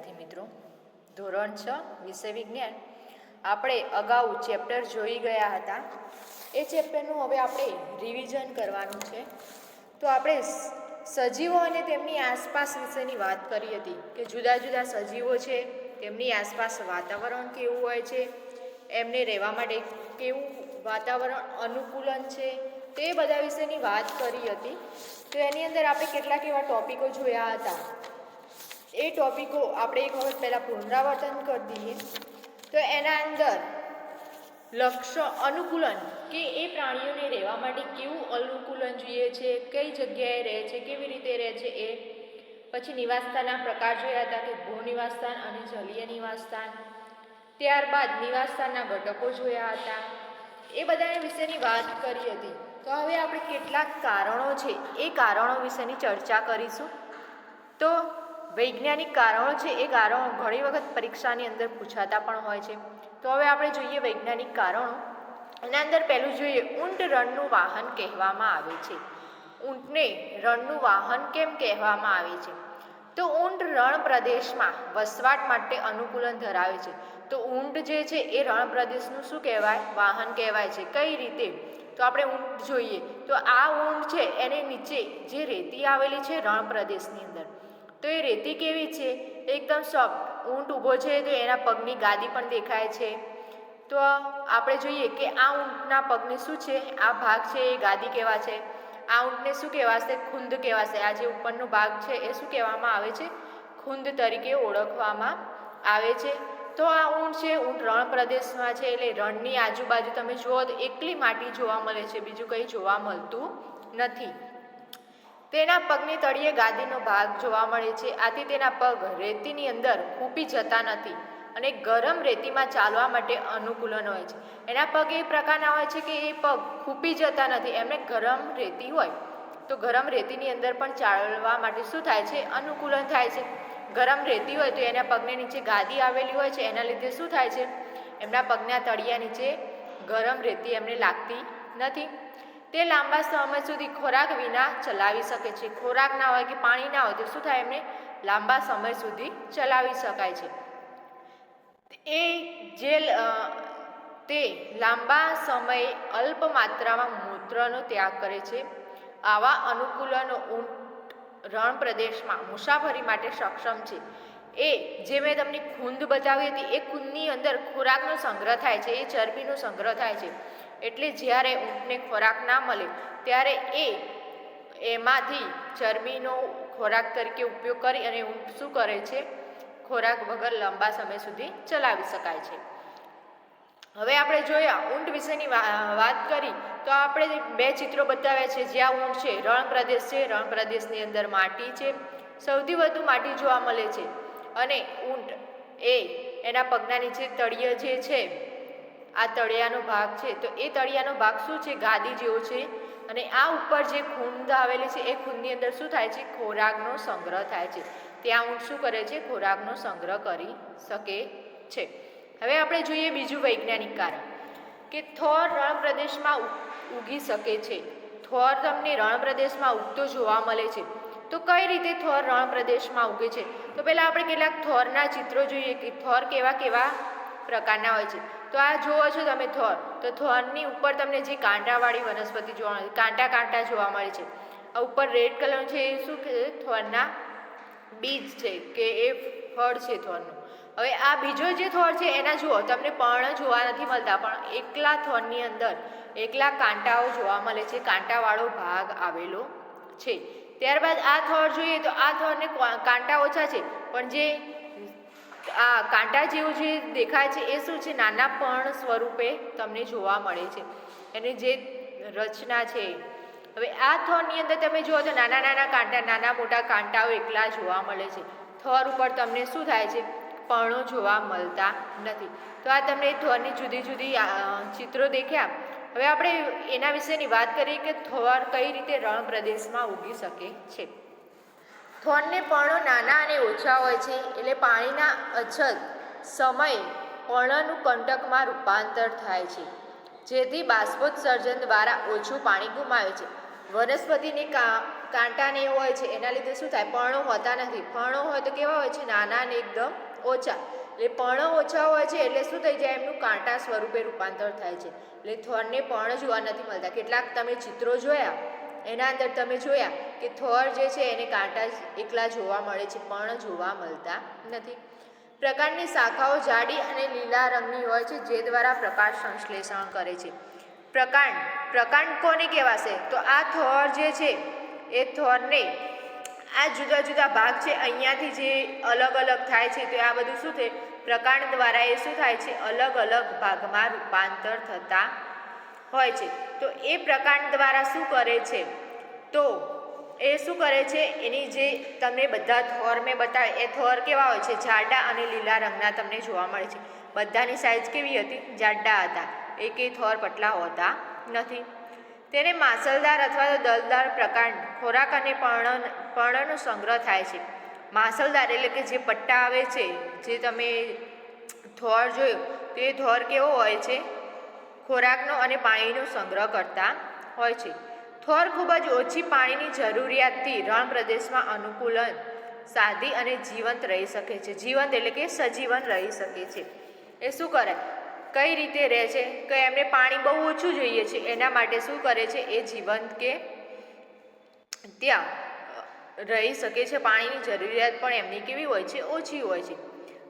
વિદ્યાર્થી મિત્રો, ધોરણ 6 વિષય વિજ્ઞાન આપણે અગાઉ ચેપ્ટર જોઈ ગયા હતા. એ ચેપ્ટરનું હવે આપણે રિવિઝન કરવાનું છે. તો આપણે સજીવો અને તેમની આસપાસ વિશેની વાત કરી હતી કે જુદા જુદા સજીવો છે, તેમની આસપાસ વાતાવરણ કેવું હોય છે, એમને રહેવા માટે કેવું વાતાવરણ અનુકૂલન છે, તે બધા વિશેની વાત કરી હતી. તો એની અંદર આપણે કેટલાક એવા ટોપિકો જોયા હતા. એ ટોપિકો આપણે એક વખત પહેલાં પુનરાવર્તન કરી દઈએ. તો એના અંદર અનુકૂલન કે એ પ્રાણીઓને રહેવા માટે કેવું અનુકૂલન જોઈએ છે, કઈ જગ્યાએ રહે છે, કેવી રીતે રહે છે, એ પછી નિવાસસ્થાનના પ્રકાર જોયા હતા કે ભૂ નિવાસસ્થાન અને જલીય નિવાસસ્થાન. ત્યારબાદ નિવાસસ્થાનના ઘટકો જોયા હતા. એ બધા વિશેની વાત કરી હતી. તો હવે આપણે કેટલાક કારણો છે એ કારણો વિશેની ચર્ચા કરીશું. તો વૈજ્ઞાનિક કારણો છે એ કારણો ઘણી વખત પરીક્ષાની અંદર પૂછાતા પણ હોય છે. તો હવે આપણે જોઈએ વૈજ્ઞાનિક કારણો. એના અંદર પહેલું જોઈએ, ઊંટ રણનું વાહન કહેવામાં આવે છે. ઊંટને રણનું વાહન કેમ કહેવામાં આવે છે? તો ઊંટ રણ પ્રદેશમાં વસવાટ માટે અનુકૂલન ધરાવે છે. તો ઊંટ જે છે એ રણ પ્રદેશનું શું કહેવાય? વાહન કહેવાય છે. કઈ રીતે? તો આપણે ઊંટ જોઈએ તો આ ઊંટ છે એને નીચે જે રેતી આવેલી છે રણ પ્રદેશની અંદર, તો એ રેતી કેવી છે? એકદમ સોફ્ટ. ઊંટ ઊભો છે તો એના પગની ગાદી પણ દેખાય છે. તો આપણે જોઈએ કે આ ઊંટના પગની શું છે, આ ભાગ છે એ ગાદી કહેવાશે. આ ઊંટને શું કહેવાશે? ખૂંદ કહેવાશે. આ જે ઉપરનો ભાગ છે એ શું કહેવામાં આવે છે? ખૂંદ તરીકે ઓળખવામાં આવે છે. તો આ ઊંટ છે, ઊંટ રણ પ્રદેશમાં છે, એટલે રણની આજુબાજુ તમે જુઓ તો એકલી માટી જોવા મળે છે, બીજું કંઈ જોવા મળતું નથી. તેના પગની તળિયે ગાદીનો ભાગ જોવા મળે છે. આથી તેના પગ રેતીની અંદર ખૂંપી જતા નથી અને ગરમ રેતીમાં ચાલવા માટે અનુકૂલન હોય છે. એના પગ એ પ્રકારના હોય છે કે એ પગ ખૂંપી જતા નથી. એમને ગરમ રેતી હોય તો ગરમ રેતીની અંદર પણ ચાલવા માટે શું થાય છે? અનુકૂલન થાય છે. ગરમ રેતી હોય તો એના પગને નીચે ગાદી આવેલી હોય છે, એના લીધે શું થાય છે? એમના પગના તળિયા નીચે ગરમ રેતી એમને લાગતી નથી. તે લાંબા સમય સુધી ખોરાક વિના ચલાવી શકે છે. ખોરાક ના હોય કે પાણી ના હોય તો શું થાય? એમને લાંબા સમય સુધી ચલાવી શકાય છે. તે લાંબા સમયે અલ્પ માત્રામાં મૂત્રનો ત્યાગ કરે છે. આવા અનુકૂલનો ઊંટ રણ પ્રદેશમાં મુસાફરી માટે સક્ષમ છે. એ જે મેં તમને ખૂંદ બતાવી હતી એ ખૂંદની અંદર ખોરાકનો સંગ્રહ થાય છે, એ ચરબીનો સંગ્રહ થાય છે. એટલે જ્યારે ઊંટને ખોરાક ના મળે ત્યારે એમાંથી ચરબીનો ખોરાક તરીકે ઉપયોગ કરી અને ઊંટ શું કરે છે? ખોરાક વગર લાંબા સમય સુધી ચલાવી શકાય છે. હવે આપણે જોયા ઊંટ વિશેની વાત કરી તો આપણે બે ચિત્રો બતાવ્યા છે. જ્યાં ઊંટ છે રણ પ્રદેશ છે, રણ પ્રદેશની અંદર માટી છે, સૌથી વધુ માટી જોવા મળે છે. અને ઊંટ એના પગના નીચે તળિયે જે છે, આ તળિયાનો ભાગ છે, તો એ તળિયાનો ભાગ શું છે? ગાદી જેવો છે. અને આ ઉપર જે ખૂંદ આવેલી છે એ ખૂંદની અંદર શું થાય છે? ખોરાકનો સંગ્રહ થાય છે. ત્યાં ઊંટ શું કરે છે? ખોરાકનો સંગ્રહ કરી શકે છે. હવે આપણે જોઈએ બીજું વૈજ્ઞાનિક કારણ કે થોર રણ પ્રદેશમાં ઉગી શકે છે. થોર તમને રણ પ્રદેશમાં ઉગતો જોવા મળે છે. તો કઈ રીતે થોર રણ પ્રદેશમાં ઉગે છે? તો પહેલાં આપણે કેટલાક થોરના ચિત્રો જોઈએ કે થોર કેવા કેવા પ્રકારના હોય છે. તો આ જુઓ છો તમે થોર, તો થોરની ઉપર તમને જે કાંટાવાળી વનસ્પતિ જોવા મળે છે, કાંટા જોવા મળે છે. આ ઉપર રેડ કલરનું છે એ શું છે? થોરના બીજ છે કે એ ફળ છે થોરનું. હવે આ બીજો જે થોર છે એના જુઓ તમને પર્ણ જોવા નથી મળતા, પણ એકલા થોરની અંદર એકલા કાંટાઓ જોવા મળે છે, કાંટાવાળો ભાગ આવેલો છે. ત્યારબાદ આ થોર જોઈએ તો આ થોરને કાંટા ઓછા છે, પણ જે આ કાંટા જેવું જે દેખાય છે એ શું છે? નાના પર્ણ સ્વરૂપે તમને જોવા મળે છે. એની જે રચના છે. હવે આ થોરની અંદર તમે જુઓ તો નાના મોટા કાંટાઓ એકલા જોવા મળે છે. થોર ઉપર તમને શું થાય છે? પર્ણો જોવા મળતા નથી. તો આ તમને થોરની જુદી જુદી ચિત્રો દેખ્યા. હવે આપણે એના વિશેની વાત કરીએ કે થોર કઈ રીતે રણ પ્રદેશમાં ઉગી શકે છે. થોરને પર્ણો નાના અને ઓછા હોય છે, એટલે પાણીના અછત સમયે પર્ણનું કંટકમાં રૂપાંતર થાય છે, જેથી બાષ્પોત્સર્જન દ્વારા ઓછું પાણી ગુમાવે છે. વનસ્પતિની કાંટાને એવું હોય છે, એના લીધે શું થાય, પર્ણો હોતા નથી. પર્ણો હોય તો કેવા હોય છે, નાના ને એકદમ ઓછા. એટલે પર્ણો ઓછા હોય છે એટલે શું થઈ જાય, એમનું કાંટા સ્વરૂપે રૂપાંતર થાય છે. એટલે થોરને પર્ણ જોવા નથી મળતા. કેટલાક તમે ચિત્રો જોયા, એના અંદર તમે જોયા કે થોર જે છે એને કાંટા એકલા જોવા મળે છે, પર્ણ જોવા મળતા નથી. પ્રકાંડની શાખાઓ જાડી અને લીલા રંગની હોય છે, જે દ્વારા પ્રકાશ સંશ્લેષણ કરે છે. પ્રકાંડ કોને કહેવાશે, તો આ થોર જે છે એ થોરને આ જુદા જુદા ભાગ છે, અહીંયાથી જે અલગ અલગ થાય છે, તો આ બધું શું થાય, પ્રકાંડ દ્વારા એ શું થાય છે, અલગ અલગ ભાગમાં રૂપાંતર થતા હોય છે. તો એ પ્રકાંડ દ્વારા શું કરે છે, તો એ શું કરે છે, એની જે તમને બધા થોર મેં બતાવે એ થોર કેવા હોય છે, જાડા અને લીલા રંગના તમને જોવા મળે છે. બધાની સાઇઝ કેવી હતી, જાડા હતા. એકેય થોર પતલા હોતા નથી. તેને માસલદાર અથવા તો દલદાર પ્રકાંડ ખોરાક અને પર્ણનો સંગ્રહ થાય છે. માસલદાર એટલે કે જે પટ્ટા આવે છે, જે તમે થોર જોયો તે થોર કેવો હોય છે, ખોરાકનો અને પાણીનો સંગ્રહ કરતા હોય છે. થોર ખૂબ જ ઓછી પાણીની જરૂરિયાતથી રણ પ્રદેશમાં અનુકૂલન સાધી અને જીવંત રહી શકે છે. જીવંત એટલે કે સજીવન રહી શકે છે. એ શું કરે, કઈ રીતે રહે છે, કે એમને પાણી બહુ ઓછું જોઈએ છે, એના માટે શું કરે છે, એ જીવંત કે ત્યાં રહી શકે છે. પાણીની જરૂરિયાત પણ એમની કેવી હોય છે, ઓછી હોય છે.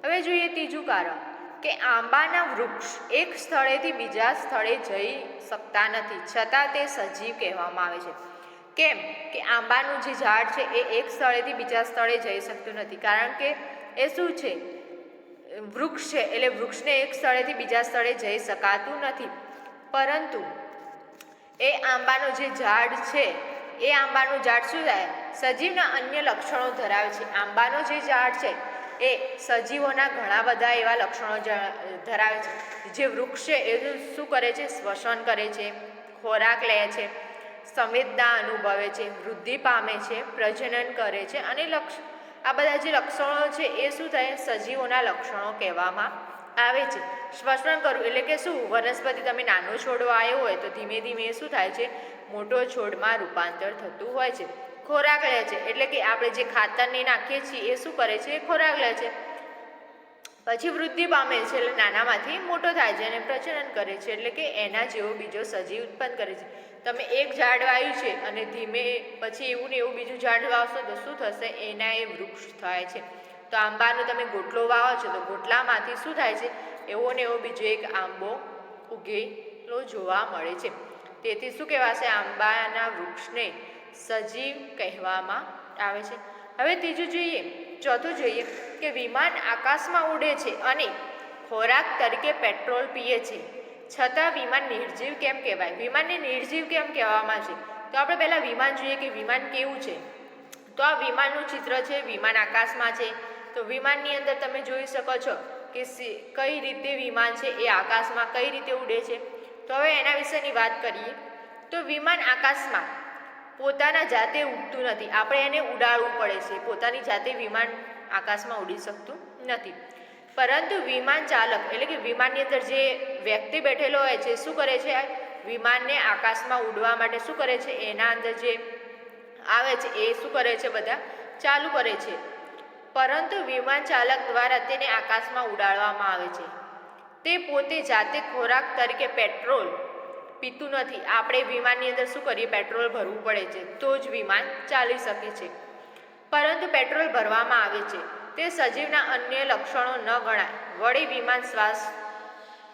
હવે જોઈએ ત્રીજું કારણ કે આંબાના વૃક્ષ એક સ્થળેથી બીજા સ્થળે જઈ શકતા નથી, છતાં તે સજીવ કહેવામાં આવે છે. કેમ કે આંબાનું જે ઝાડ છે એ એક સ્થળેથી બીજા સ્થળે જઈ શકતું નથી, કારણ કે એ શું છે, વૃક્ષ છે, એટલે વૃક્ષને એક સ્થળેથી બીજા સ્થળે જઈ શકાતું નથી. પરંતુ એ આંબાનું જે ઝાડ છે, એ આંબાનું ઝાડ શું થાય, સજીવના અન્ય લક્ષણો ધરાવે છે. આંબાનો જે ઝાડ છે એ સજીવોના ઘણા બધા એવા લક્ષણો ધરાવે છે. જે વૃક્ષ છે એ શું કરે છે, શ્વસન કરે છે, ખોરાક લે છે, સંવેદના અનુભવે છે, વૃદ્ધિ પામે છે, પ્રજનન કરે છે, અને આ બધા જે લક્ષણો છે એ શું થાય, સજીવોના લક્ષણો કહેવામાં આવે છે. શ્વસન કરવું એટલે કે શું, વનસ્પતિ તમે નાનો છોડવા આવ્યો હોય તો ધીમે ધીમે શું થાય છે, મોટો છોડમાં રૂપાંતર થતું હોય છે. ખોરાક લે છે એટલે કે આપણે જે ખાતરને નાખીએ છીએ એ શું કરે છે, ખોરાક લે છે. પછી વૃદ્ધિ પામે છે એટલે નાનામાંથી મોટો થાય છે, અને પ્રજનન કરે છે એટલે કે એના જેવો બીજો સજીવ ઉત્પન્ન કરે છે. તમે એક ઝાડ વાવ્યું છે અને ધીમે પછી એવું ને એવું બીજું ઝાડ વાવશો તો શું થશે, એના એ વૃક્ષ થાય છે. તો આંબાનો તમે ગોટલો વાવો છો તો ગોટલામાંથી શું થાય છે, એવો ને એવો બીજો એક આંબો ઉગેલો જોવા મળે છે. તેથી શું કહેવાશે, આંબાના વૃક્ષને સજીવ કહેવામાં આવે છે. હવે ચોથું જોઈએ કે વિમાન આકાશમાં ઉડે છે અને ખોરાક તરીકે પેટ્રોલ પીએ છે, છતાં વિમાન નિર્જીવ કેમ કહેવાય. વિમાનને નિર્જીવ કેમ કહેવામાં છે, તો આપણે પહેલાં વિમાન જોઈએ કે વિમાન કેવું છે. તો આ વિમાનનું ચિત્ર છે, વિમાન આકાશમાં છે. તો વિમાનની અંદર તમે જોઈ શકો છો કે કઈ રીતે વિમાન છે એ આકાશમાં કઈ રીતે ઉડે છે. તો હવે એના વિશેની વાત કરીએ તો વિમાન આકાશમાં પોતાના જાતે ઉડતું નથી, આપણે એને ઉડાડવું પડે છે. પોતાની જાતે વિમાન આકાશમાં ઉડી શકતું નથી. પરંતુ વિમાન ચાલક એટલે કે વિમાનની અંદર જે વ્યક્તિ બેઠેલો હોય છે શું કરે છે, વિમાનને આકાશમાં ઉડવા માટે શું કરે છે, એના અંદર જે આવે છે એ શું કરે છે, બધા ચાલુ કરે છે. પરંતુ વિમાન ચાલક દ્વારા તેને આકાશમાં ઉડાડવામાં આવે છે. તે પોતે જાતે ખોરાક તરીકે પેટ્રોલ પીતું નથી. આપણે વિમાનની અંદર શું કરીએ, પેટ્રોલ ભરવું પડે છે તો જ વિમાન ચાલી શકે છે. પરંતુ પેટ્રોલ ભરવામાં આવે છે. તે સજીવના અન્ય લક્ષણો ન ગણાય. વળી વિમાન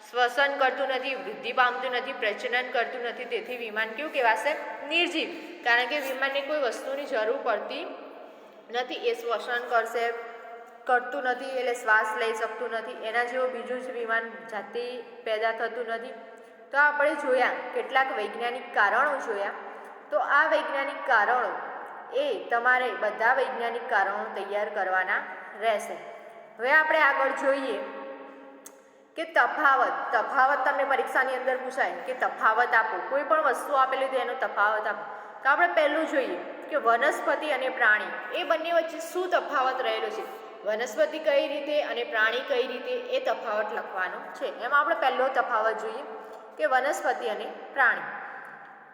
શ્વસન કરતું નથી, વૃદ્ધિ પામતું નથી, પ્રજનન કરતું નથી. તેથી વિમાન કેવું કહેવાશે, નિર્જીવ. કારણ કે વિમાનને કોઈ વસ્તુની જરૂર પડતી નથી, એ શ્વસન કરતું નથી, એટલે શ્વાસ લઈ શકતું નથી. એના જેવું બીજું જ વિમાન જાતે પેદા થતું નથી. તો આપણે જોયા કેટલાક વૈજ્ઞાનિક કારણો જોયા. તો આ વૈજ્ઞાનિક કારણો એ તમારે બધા વૈજ્ઞાનિક કારણો તૈયાર કરવાના રહેશે. હવે આપણે આગળ જોઈએ કે તફાવત તમને પરીક્ષાની અંદર પૂછાય કે તફાવત આપો, કોઈ પણ વસ્તુ આપેલી તો એનો તફાવત આપો. તો આપણે પહેલું જોઈએ કે વનસ્પતિ અને પ્રાણી એ બંને વચ્ચે શું તફાવત રહેલો છે. વનસ્પતિ કઈ રીતે અને પ્રાણી કઈ રીતે એ તફાવત લખવાનો છે. એમાં આપણે પહેલો તફાવત જોઈએ કે વનસ્પતિ અને પ્રાણી.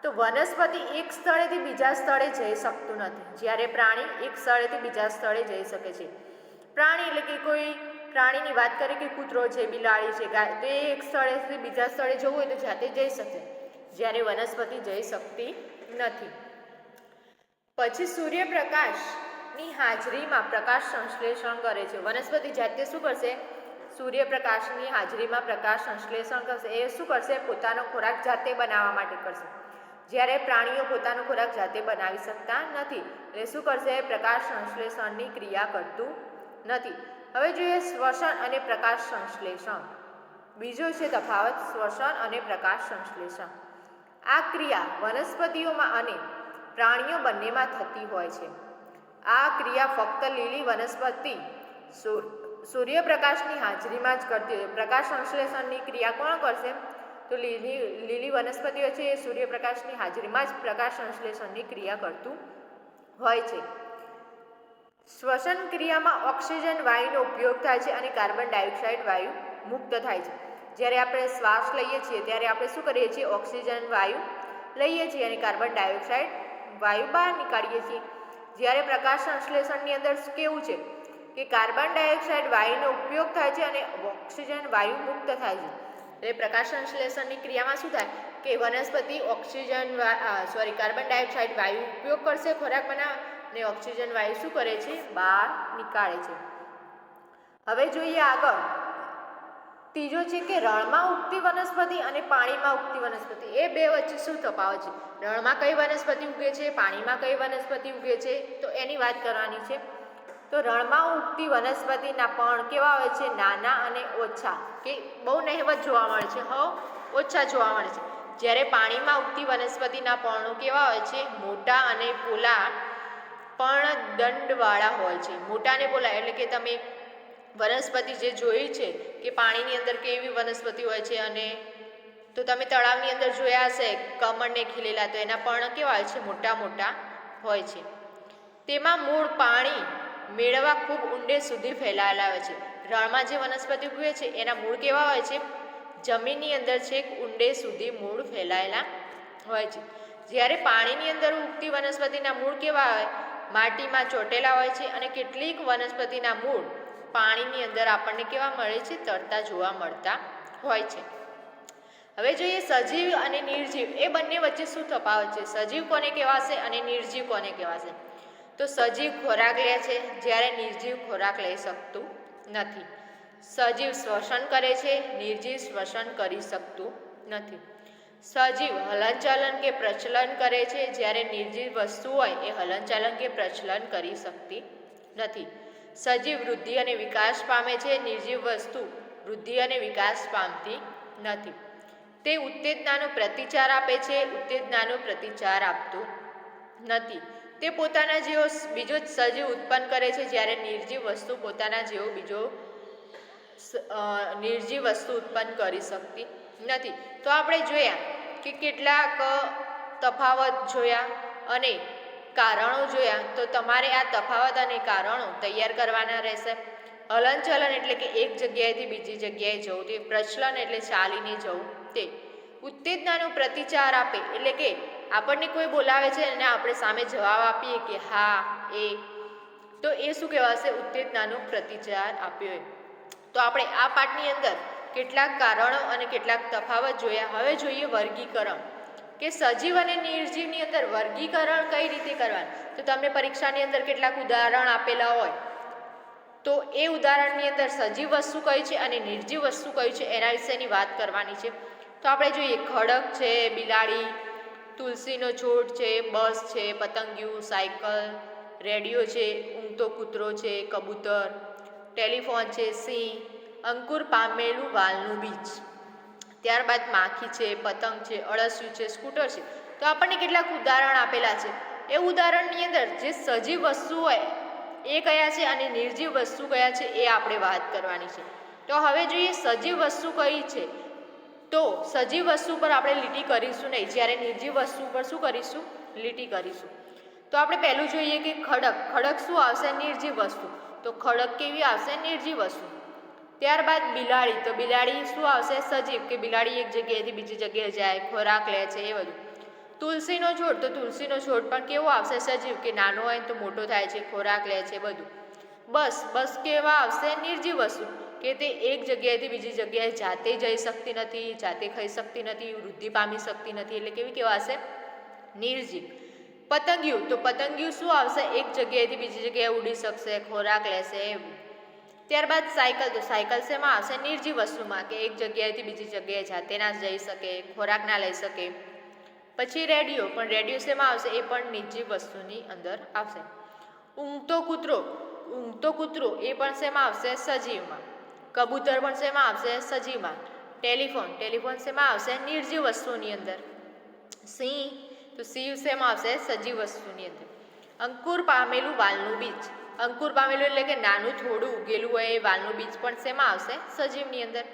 તો વનસ્પતિ એક સ્થળેથી બીજા સ્થળે જઈ શકતું નથી, જ્યારે પ્રાણી એક સ્થળેથી બીજા સ્થળે જઈ શકે છે. પ્રાણી એટલે કે કોઈ પ્રાણીની વાત કરીએ કે કૂતરો છે, બિલાડી છે, ગાય, તો એ એક સ્થળેથી બીજા સ્થળે જવું હોય તો જાતે જઈ શકે, જ્યારે વનસ્પતિ જઈ શકતી નથી. પછી સૂર્યપ્રકાશની હાજરીમાં પ્રકાશ સંશ્લેષણ કરે છે. વનસ્પતિ જાતે શું કરશે? સૂર્યપ્રકાશની હાજરીમાં પ્રકાશ સંશ્લેષણ કરશે. એ શું કરશે? પોતાનો ખોરાક જાતે બનાવવા માટે કરશે, જ્યારે પ્રાણીઓ પોતાનો ખોરાક જાતે બનાવી શકતા નથી. એટલે શું કરશે? પ્રકાશ સંશ્લેષણની ક્રિયા કરતું નથી. હવે જોઈએ શ્વસન અને પ્રકાશ સંશ્લેષણ. બીજો છે તફાવત શ્વસન અને પ્રકાશ સંશ્લેષણ. આ ક્રિયા વનસ્પતિઓમાં અને પ્રાણીઓ બંનેમાં થતી હોય છે. આ ક્રિયા ફક્ત લીલી વનસ્પતિ સૂર્યપ્રકાશની હાજરીમાં જ કરતી હોય. પ્રકાશ સંશ્લેષણની ક્રિયા કોણ કરશે? તો લીલી વનસ્પતિઓ છે એ સૂર્યપ્રકાશની હાજરીમાં જ પ્રકાશ સંશ્લેષણની ક્રિયા કરતું હોય છે. શ્વસન ક્રિયામાં ઓક્સિજન વાયુનો ઉપયોગ થાય છે અને કાર્બન ડાયોક્સાઇડ વાયુ મુક્ત થાય છે. જ્યારે આપણે શ્વાસ લઈએ છીએ ત્યારે આપણે શું કરીએ છીએ? ઓક્સિજન વાયુ લઈએ છીએ અને કાર્બન ડાયોક્સાઇડ વાયુ બહાર નીકાળીએ છીએ. જ્યારે પ્રકાશ સંશ્લેષણની અંદર કેવું છે કે કાર્બન ડાયોક્સાઇડ વાયુનો ઉપયોગ થાય છે અને ઓક્સિજન વાયુ મુક્ત થાય છે. એટલે પ્રકાશ સંશ્લેષણની ક્રિયામાં શું થાય કે વનસ્પતિ કાર્બન ડાયોક્સાઇડ વાયુ ઉપયોગ કરશે ખોરાક બનાવવા, અને ઓક્સિજન વાયુ શું કરે છે? બહાર નીકાળે છે. હવે જોઈએ આગળ. ત્રીજો છે કે રણમાં ઉગતી વનસ્પતિ અને પાણીમાં ઉગતી વનસ્પતિ. એ બે વચ્ચે શું તફાવત છે? રણમાં કઈ વનસ્પતિ ઉગે છે, પાણીમાં કઈ વનસ્પતિ ઉગે છે, તો એની વાત કરવાની છે. તો રણમાં ઉગતી વનસ્પતિના પણ કેવા હોય છે? નાના અને ઓછા, કે બહુ નહિવત જોવા મળે છે, ઓછા જોવા મળે છે. જ્યારે પાણીમાં ઉગતી વનસ્પતિના પર્ણો કેવા હોય છે? મોટા અને પોલા પણ દંડવાળા હોય છે. મોટા અને પોલા એટલે કે તમે વનસ્પતિ જે જોઈ છે કે પાણીની અંદર કેવી વનસ્પતિ હોય છે, અને તો તમે તળાવની અંદર જોયા હશે કમળને ખીલેલા, તો એના પર્ણ કેવા હોય છે? મોટા મોટા હોય છે. તેમાં મૂળ પાણી મેળવવા ખૂબ ઊંડે સુધી ફેલાયેલા હોય છે. રણમાં જે વનસ્પતિ ઉગે છે એના મૂળ કેવા હોય છે? જમીનની અંદર છેક ઊંડે સુધી મૂળ ફેલાયેલા હોય છે. જ્યારે પાણીની અંદર ઉગતી વનસ્પતિના મૂળ કેવા હોય? માટીમાં ચોંટેલા હોય છે, અને કેટલીક વનસ્પતિના મૂળ પાણીની અંદર આપણને કેવા મળે છે? તરતા જોવા મળતા હોય છે. હવે જોઈએ સજીવ અને નિર્જીવ. એ બંને વચ્ચે શું તફાવત છે? સજીવ કોને કહેવાશે અને નિર્જીવ કોને કહેવાશે? તો સજીવ ખોરાક લે છે, જ્યારે નિર્જીવ ખોરાક લઈ શકતું નથી. સજીવ શ્વસન કરે છે, નિર્જીવ શ્વસન કરી શકતું નથી. સજીવ હલનચલન કે પ્રચલન કરે છે, જ્યારે નિર્જીવ વસ્તુ હોય એ હલનચલન કે પ્રચલન કરી શકતી નથી. સજીવ વૃદ્ધિ અને વિકાસ પામે છે, નિર્જીવ વસ્તુ વૃદ્ધિ અને વિકાસ પામતી નથી. તે ઉત્તેજનાનો પ્રતિચાર આપે છે, ઉત્તેજનાનો પ્રતિચાર આપતું નથી. તે પોતાના જેવો બીજો જ સજીવ ઉત્પન્ન કરે છે, જ્યારે નિર્જીવ વસ્તુ પોતાના જેવો બીજો નિર્જીવ વસ્તુ ઉત્પન્ન કરી શકતી નથી. તો આપણે જોયા કે કેટલાક તફાવત જોયા અને કારણો જોયા. તો તમારે આ તફાવત અને કારણો તૈયાર કરવાના રહેશે. હલનચલન એટલે કે એક જગ્યાએથી બીજી જગ્યાએ જવું, તે પ્રચલન એટલે ચાલીને જવું, તે ઉત્તેજનાનો પ્રતિચાર આપે એટલે કે આપણને કોઈ બોલાવે છે અને આપણે સામે જવાબ આપીએ કે હા એ, તો એ શું કહેવાશે? ઉત્તેજનાનો પ્રતિચાર આપ્યો. તો આપણે આ પાઠની અંદર કેટલાક કારણો અને કેટલાક તફાવત જોયા. હવે જોઈએ વર્ગીકરણ, કે સજીવ અને નિર્જીવની અંદર વર્ગીકરણ કઈ રીતે કરવાનું. તો તમને પરીક્ષાની અંદર કેટલાક ઉદાહરણ આપેલા હોય, તો એ ઉદાહરણની અંદર સજીવ વસ્તુ કઈ છે અને નિર્જીવ વસ્તુ કઈ છે એના વિશેની વાત કરવાની છે. તો આપણે જોઈએ ખડક છે, બિલાડી, તુલસીનો છોડ છે, બસ છે, પતંગિયું, સાયકલ, રેડિયો છે, ઊંઘતો કૂતરો છે, કબૂતર, ટેલિફોન છે, સિંહ, અંકુર પામેલું વાલનું બીજ, ત્યારબાદ માખી છે, પતંગ છે, અળસિયું છે, સ્કૂટર છે. તો આપણને કેટલાક ઉદાહરણ આપેલા છે. એ ઉદાહરણની અંદર જે સજીવ વસ્તુ હોય એ કયા છે અને નિર્જીવ વસ્તુ કયા છે એ આપણે વાત કરવાની છે. તો હવે જોઈએ સજીવ વસ્તુ કઈ છે. તો સજીવ વસ્તુ પર આપણે લીટી કરીશું નહીં, જ્યારે નિર્જીવ વસ્તુ પર શું કરીશું? લીટી કરીશું. તો આપણે પહેલું જોઈએ કે ખડક. ખડક શું આવશે? નિર્જીવ વસ્તુ. તો ખડક કેવી આવશે? નિર્જીવ વસ્તુ. ત્યારબાદ બિલાડી. તો બિલાડી શું આવશે? સજીવ, કે બિલાડી એક જગ્યાએથી બીજી જગ્યાએ જાય, ખોરાક લે છે, એ બધું. તુલસીનો છોડ, તો તુલસીનો છોડ પણ કેવો આવશે? સજીવ, કે નાનો હોય તો મોટો થાય છે, ખોરાક લે છે, બધું. બસ કેવા આવશે? નિર્જીવ વસ્તુ, કે તે એક જગ્યાએથી બીજી જગ્યાએ જાતે જઈ શકતી નથી, જાતે ખાઈ શકતી નથી, વૃદ્ધિ પામી શકતી નથી, એટલે કેવા હશે? નિર્જીવ. પતંગિયું, તો પતંગિયું શું આવશે? એક જગ્યાએથી બીજી જગ્યાએ ઉડી શકશે, ખોરાક લેશે, એવું. ત્યારબાદ સાયકલ, તો સાયકલ શેમાં આવશે? નિર્જીવ વસ્તુમાં, કે એક જગ્યાએથી બીજી જગ્યાએ જાતે ના જઈ શકે, ખોરાક ના લઈ શકે. પછી રેડિયો, પણ રેડિયો શેમાં આવશે? એ પણ નિર્જીવ વસ્તુની અંદર આવશે. ઊંઘતો કૂતરો, એ પણ શેમાં આવશે? સજીવમાં. કબૂતર પણ શેમાં આવશે? સજીવમાં. ટેલિફોન શેમાં આવશે? નિર્જીવ વસ્તુની અંદર. સિંહ, તો સિંહ શેમાં આવશે? સજીવ વસ્તુની અંદર. અંકુર પામેલું વાલનું બીજ, અંકુર પામેલું એટલે કે નાનું થોડું ઉગેલું હોય એ વાલનું બીજ પણ શેમાં આવશે? સજીવની અંદર.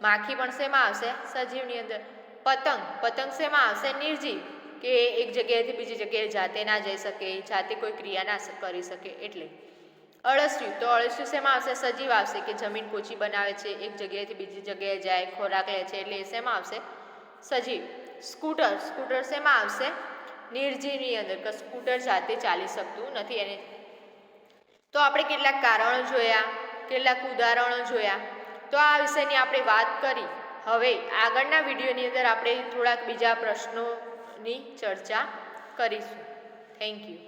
માખી પણ શેમાં આવશે? સજીવની અંદર. પતંગ શેમાં આવશે? નિર્જીવ, કે એક જગ્યાએથી બીજી જગ્યાએ જાતે ના જઈ શકે, જાતે કોઈ ક્રિયા ના કરી શકે, એટલે. અળસિયું, તો અળસિયું શેમાં આવશે? સજીવ આવશે, કે જમીન પોચી બનાવે છે, એક જગ્યાએથી બીજી જગ્યાએ જાય, ખોરાક લે છે, એટલે એ શેમાં આવશે? સજીવ. સ્કૂટર શેમાં આવશે? નિર્જીવની અંદર, કે સ્કૂટર જાતે ચાલી શકતું નથી એને. તો આપણે કેટલાક કારણો જોયા, કેટલાક ઉદાહરણો જોયા, તો આ વિષયની આપણે વાત કરી. હવે આગળના વિડીયોની અંદર આપણે થોડાક બીજા પ્રશ્નોની ચર્ચા કરીશું. Thank you.